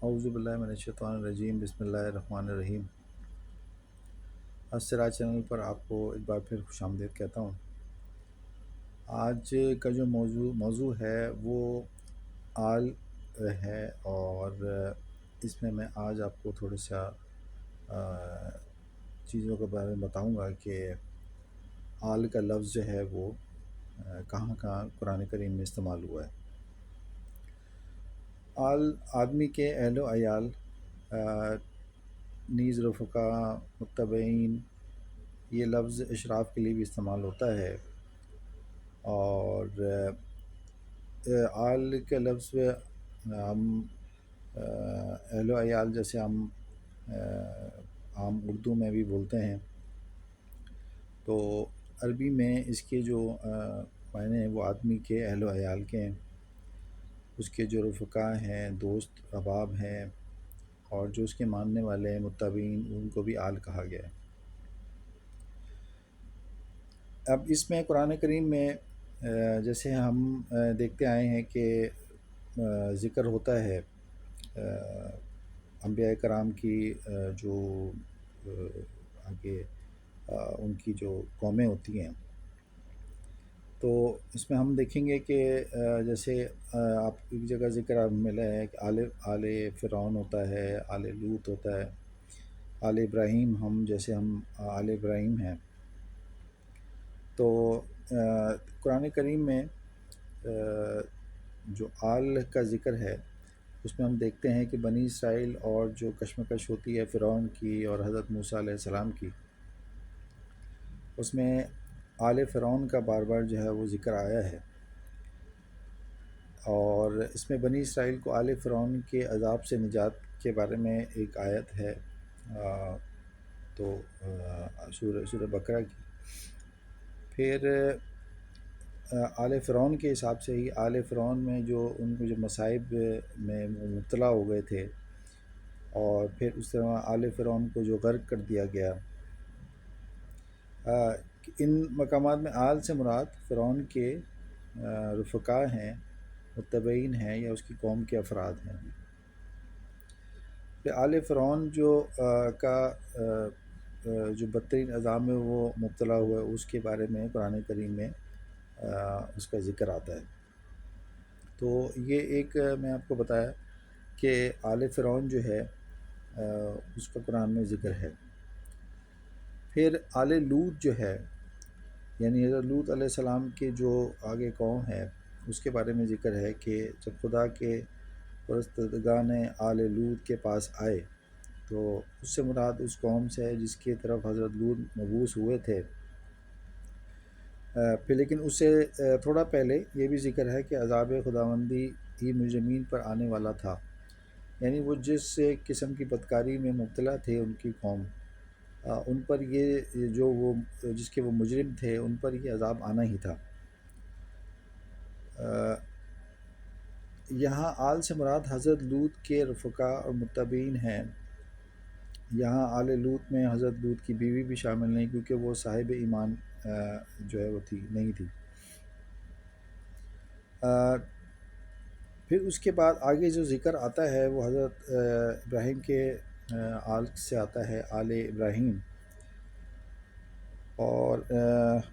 اعوذ باللہ من الشیطان الرجیم، بسم اللہ الرحمن الرحیم۔ السراج چینل پر آپ کو ایک بار پھر خوش آمدید کہتا ہوں۔ آج کا جو موضوع ہے وہ آل ہے، اور اس میں آج آپ کو تھوڑا سا چیزوں کے بارے میں بتاؤں گا کہ آل کا لفظ جو ہے وہ کہاں کہاں قرآن کریم میں استعمال ہوا ہے۔ آل آدمی کے اہل و عیال، نیز رفقا، متبعین، یہ لفظ اشراف کے لیے بھی استعمال ہوتا ہے۔ اور آل کے لفظ ہم اہل و عیال جیسے ہم عام اردو میں بھی بولتے ہیں، تو عربی میں اس کے جو معنی ہیں وہ آدمی کے اہل و عیال کے ہیں، اس کے جو رفقا ہیں، دوست احباب ہیں، اور جو اس کے ماننے والے ہیں متبعین، ان کو بھی آل کہا گیا ہے۔ اب اس میں قرآن کریم میں جیسے ہم دیکھتے آئے ہیں کہ ذکر ہوتا ہے انبیاء کرام کی، جو آگے ان کی جو قومیں ہوتی ہیں، تو اس میں ہم دیکھیں گے کہ جیسے آپ ایک جگہ ذکر ملا ہے کہ آل فرعون ہوتا ہے، آل لوط ہوتا ہے، آل ابراہیم، ہم آل ابراہیم ہیں۔ تو قرآن کریم میں جو آل کا ذکر ہے اس میں ہم دیکھتے ہیں کہ بنی اسرائیل اور جو کشمکش ہوتی ہے فرعون کی اور حضرت موسیٰ علیہ السلام کی، اس میں آل فرعون کا بار بار جو ہے وہ ذکر آیا ہے، اور اس میں بنی اسرائیل کو آل فرعون کے عذاب سے نجات کے بارے میں ایک آیت ہے، تو سورہ بقرہ کی۔ پھر آل فرعون کے حساب سے ہی آل فرعون میں جو ان کو جو مصائب میں مبتلا ہو گئے تھے، اور پھر اس طرح آل فرعون کو جو غرق کر دیا گیا، ان مقامات میں آل سے مراد فرعون کے رفقا ہیں، متبعین ہیں، یا اس کی قوم کے افراد ہیں۔ پھر آل فرعون جو بدترین عذاب میں وہ مبتلا ہوا ہے، اس کے بارے میں قرآن کریم میں اس کا ذکر آتا ہے۔ تو یہ ایک میں آپ کو بتایا کہ آل فرعون جو ہے اس کا قرآن میں ذکر ہے۔ پھر آل لوط جو ہے، یعنی حضرت لوط علیہ السلام کے جو آگے قوم ہے، اس کے بارے میں ذکر ہے کہ جب خدا کے پرستگان آل لوط کے پاس آئے، تو اس سے مراد اس قوم سے ہے جس کی طرف حضرت لوط مبعوث ہوئے تھے۔ پھر لیکن اس سے تھوڑا پہلے یہ بھی ذکر ہے کہ عذاب خداوندی ہی مجرمین پر آنے والا تھا، یعنی وہ جس قسم کی بدکاری میں مبتلا تھے ان کی قوم، ان پر یہ جو وہ جس کے وہ مجرم تھے ان پر یہ عذاب آنا ہی تھا۔ یہاں آل سے مراد حضرت لوط کے رفقا اور متبعین ہیں۔ یہاں آل لوط میں حضرت لوط کی بیوی بھی شامل نہیں، کیونکہ وہ صاحب ایمان جو ہے وہ نہیں تھی۔ پھر اس کے بعد آگے جو ذکر آتا ہے وہ حضرت ابراہیم کے آل سے آتا ہے، آل ابراہیم۔ اور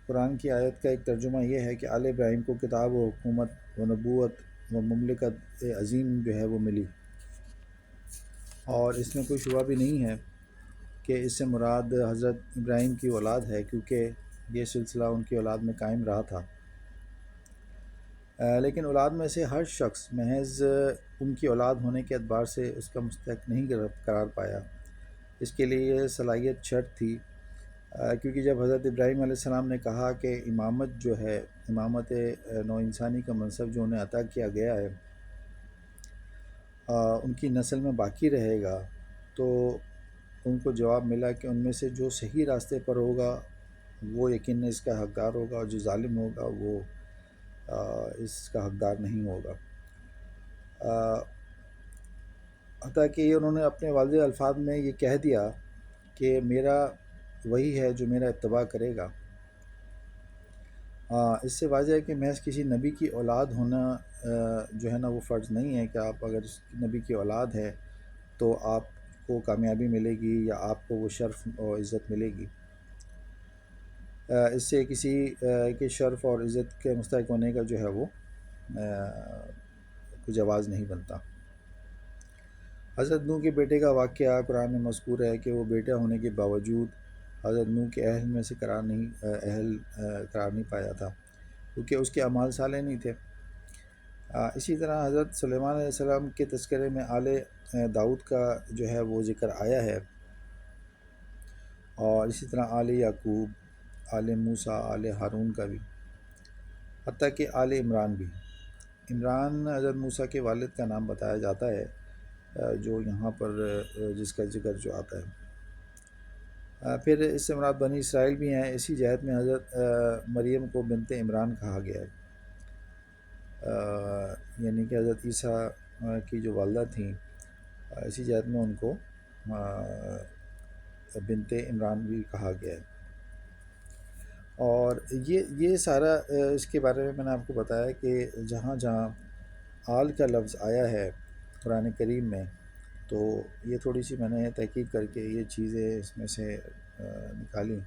قرآن کی آیت کا ایک ترجمہ یہ ہے کہ آل ابراہیم کو کتاب و حکومت و نبوت و مملکت عظیم جو ہے وہ ملی، اور اس میں کوئی شبہ بھی نہیں ہے کہ اس سے مراد حضرت ابراہیم کی اولاد ہے، کیونکہ یہ سلسلہ ان کی اولاد میں قائم رہا تھا۔ لیکن اولاد میں سے ہر شخص محض ان کی اولاد ہونے کے اعتبار سے اس کا مستحق نہیں قرار پایا، اس کے لیے یہ صلاحیت شرط تھی، کیونکہ جب حضرت ابراہیم علیہ السلام نے کہا کہ امامت جو ہے، امامت نو انسانی کا منصب جو انہیں عطا کیا گیا ہے ان کی نسل میں باقی رہے گا، تو ان کو جواب ملا کہ ان میں سے جو صحیح راستے پر ہوگا وہ یقیناً اس کا حقدار ہوگا، اور جو ظالم ہوگا وہ اس کا حقدار نہیں ہوگا۔ حتیٰ کہ انہوں نے اپنے واضح الفاظ میں یہ کہہ دیا کہ میرا وہی ہے جو میرا اتباع کرے گا۔ اس سے واضح ہے کہ محض کسی نبی کی اولاد ہونا جو ہے نا وہ فرض نہیں ہے کہ آپ اگر اس نبی کی اولاد ہے تو آپ کو کامیابی ملے گی یا آپ کو وہ شرف اور عزت ملے گی۔ اس سے کسی کے شرف اور عزت کے مستحق ہونے کا جو ہے وہ کچھ جواز نہیں بنتا۔ حضرت نوح کے بیٹے کا واقعہ قرآن میں مذکور ہے کہ وہ بیٹا ہونے کے باوجود حضرت نوح کے اہل میں سے قرار نہیں پایا تھا، کیونکہ اس کے اعمال صالح نہیں تھے۔ اسی طرح حضرت سلیمان علیہ السلام کے تذکرے میں آل داؤد کا جو ہے وہ ذکر آیا ہے، اور اسی طرح آل یعقوب، آل موسیٰ، آل ہارون کا بھی، حتیٰ کہ آل عمران بھی۔ عمران حضرت موسیٰ کے والد کا نام بتایا جاتا ہے، جو یہاں پر جس کا ذکر جو آتا ہے۔ پھر اس سے مراد بنی اسرائیل بھی ہیں۔ اسی جہت میں حضرت مریم کو بنت عمران کہا گیا ہے، یعنی کہ حضرت عیسیٰ کی جو والدہ تھیں، اسی جہت میں ان کو بنت عمران بھی کہا گیا ہے۔ اور یہ سارا اس کے بارے میں نے آپ کو بتایا کہ جہاں جہاں آل کا لفظ آیا ہے قرآن کریم میں، تو یہ تھوڑی سی میں نے تحقیق کر کے یہ چیزیں اس میں سے نکالیں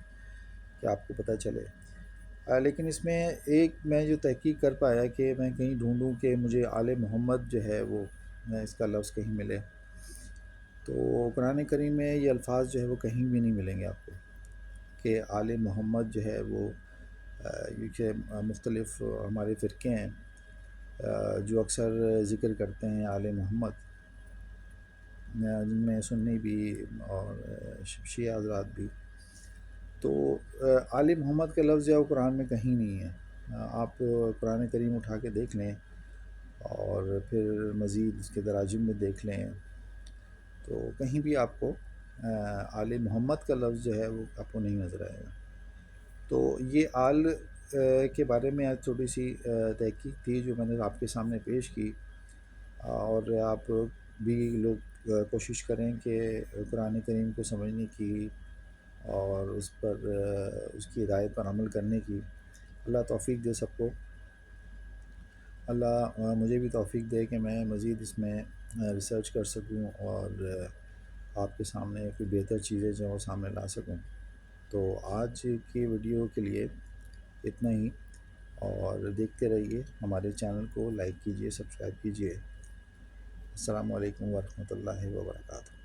کہ آپ کو پتہ چلے۔ لیکن اس میں ایک میں جو تحقیق کر پایا کہ میں کہیں ڈھونڈوں کہ مجھے آل محمد جو ہے وہ اس کا لفظ کہیں ملے، تو قرآن کریم میں یہ الفاظ جو ہے وہ کہیں بھی نہیں ملیں گے آپ کو کہ آل محمد جو ہے وہ، یہ مختلف ہمارے فرقے ہیں جو اکثر ذکر کرتے ہیں آل محمد، جن میں سنی بھی اور شیعہ حضرات بھی۔ تو آل محمد کا لفظ جو ہے وہ قرآن میں کہیں نہیں ہے۔ آپ قرآن کریم اٹھا کے دیکھ لیں اور پھر مزید اس کے تراجم میں دیکھ لیں، تو کہیں بھی آپ کو آل محمد کا لفظ جو ہے وہ آپ کو نہیں نظر آئے گا۔ تو یہ آل کے بارے میں آج تھوڑی سی تحقیق تھی جو میں نے آپ کے سامنے پیش کی، اور آپ بھی لوگ کوشش کریں کہ قرآن کریم کو سمجھنے کی اور اس پر اس کی ہدایت پر عمل کرنے کی۔ اللہ توفیق دے سب کو۔ اللہ مجھے بھی توفیق دے کہ میں مزید اس میں ریسرچ کر سکوں اور آپ کے سامنے کوئی بہتر چیزیں جو وہ سامنے لا سکوں۔ تو آج کی ویڈیو کے لیے اتنا ہی، اور دیکھتے رہیے ہمارے چینل کو، لائک کیجیے، سبسکرائب کیجیے۔ السلام علیکم ورحمۃ اللہ وبرکاتہ۔